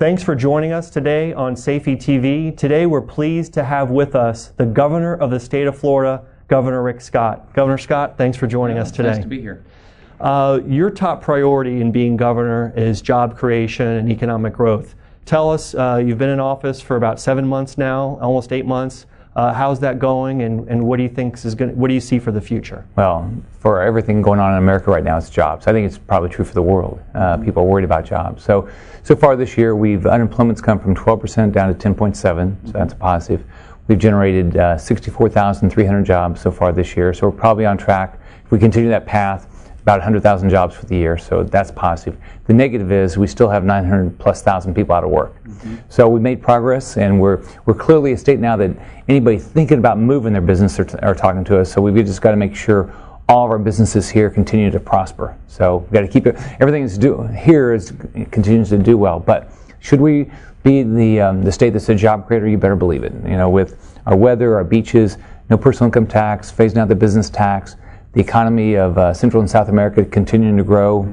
Thanks for joining us today on Safety TV. Today we're pleased to have with us the Governor of the State of Florida, Governor Rick Scott. Governor Scott, thanks for joining us today. Nice to be here. Your top priority in being governor is job creation and economic growth. Tell us, you've been in office for about 7 months now, almost 8 months. How's that going, and what do you think what do you see for the future? Well, for everything going on in America right now, it's jobs. I think it's probably true for the world. People are worried about jobs. So far this year, unemployment's come from 12% down to 10.7%, so that's a positive. We've generated 64,300 jobs so far this year, so we're probably on track. If we continue that path, about 100,000 jobs for the year, so that's positive. The negative is we still have 900,000+ people out of work. So we made progress, and we're clearly a state now that anybody thinking about moving their business are talking to us. So we've just got to make sure all of our businesses here continue to prosper. So we've got to keep it. Everything continues to do well. But should we be the state that's a job creator? You better believe it. You know, with our weather, our beaches, no personal income tax, phasing out the business tax. The economy of Central and South America continuing to grow.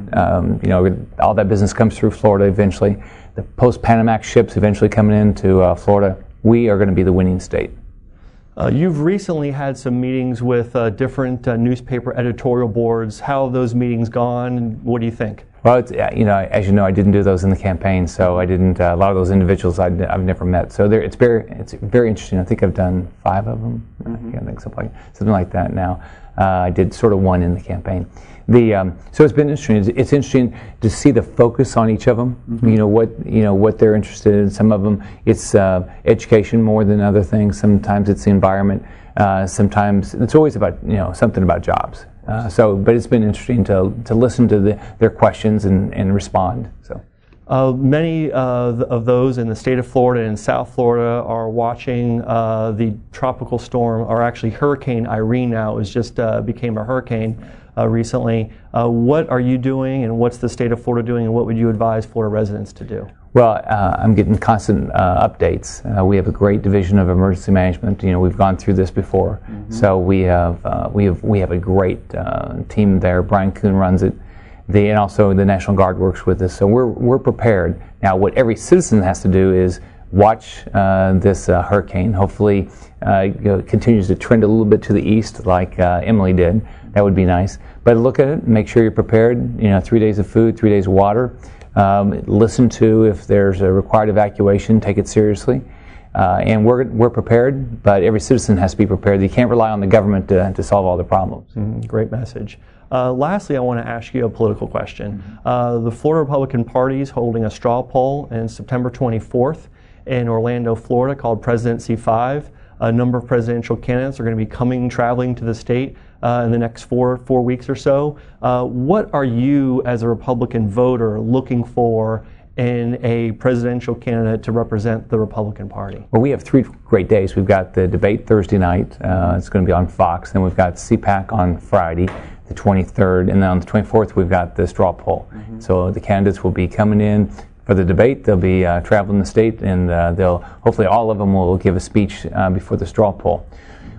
You know, all that business comes through Florida eventually. The post-Panamax ships eventually coming into Florida. We are going to be the winning state. You've recently had some meetings with different newspaper editorial boards. How have those meetings gone, and what do you think? Well, you know, as you know, I didn't do those in the campaign, so I didn't. A lot of those individuals I've never met. So it's very interesting. I think I've done 5 of them. I think something like that now. I did sort of 1 in the campaign. So it's been interesting. It's interesting to see the focus on each of them. You know what they're interested in. Some of them it's education more than other things. Sometimes it's the environment. Sometimes it's always about something about jobs. But it's been interesting to listen to their questions and respond. So. Many of those in the state of Florida and South Florida are watching the tropical storm, or actually Hurricane Irene now, became a hurricane recently. What are you doing, and what's the state of Florida doing, and what would you advise Florida residents to do? Well, I'm getting constant updates. We have a great division of emergency management. You know, we've gone through this before, so we have a great team there. Brian Kuhn runs it. And also the National Guard works with us, so we're prepared. Now, what every citizen has to do is watch this hurricane. Hopefully, continues to trend a little bit to the east, like Emily did. That would be nice. But look at it, make sure you're prepared. 3 days of food, 3 days of water. Listen to if there's a required evacuation. Take it seriously. And we're prepared, but every citizen has to be prepared. You can't rely on the government to solve all the problems. Great message. Lastly, I want to ask you a political question. The Florida Republican Party is holding a straw poll on September 24th in Orlando, Florida, called Presidency 5. A number of presidential candidates are going to be traveling to the state in the next four weeks or so. What are you, as a Republican voter, looking for in a presidential candidate to represent the Republican Party? Well, we have 3 great days. We've got the debate Thursday night. It's going to be on Fox. Then we've got CPAC on Friday, the 23rd, and then on the 24th we've got the straw poll. So the candidates will be coming in for the debate. They'll be traveling the state, and hopefully all of them will give a speech before the straw poll.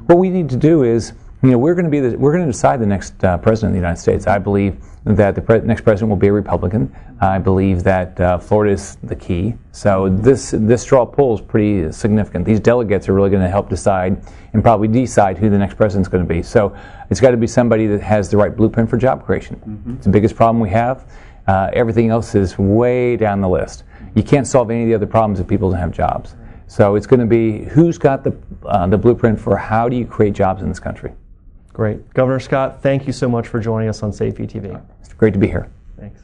What we need to do is, we're going to decide the next president of the United States. I believe that the next president will be a Republican. I believe that Florida is the key. So this straw poll is pretty significant. These delegates are really going to help decide and probably decide who the next president is going to be. So it's got to be somebody that has the right blueprint for job creation. It's the biggest problem we have. Everything else is way down the list. You can't solve any of the other problems if people don't have jobs. So it's going to be who's got the blueprint for how do you create jobs in this country. Great. Governor Scott, thank you so much for joining us on Safety TV. It's great to be here. Thanks.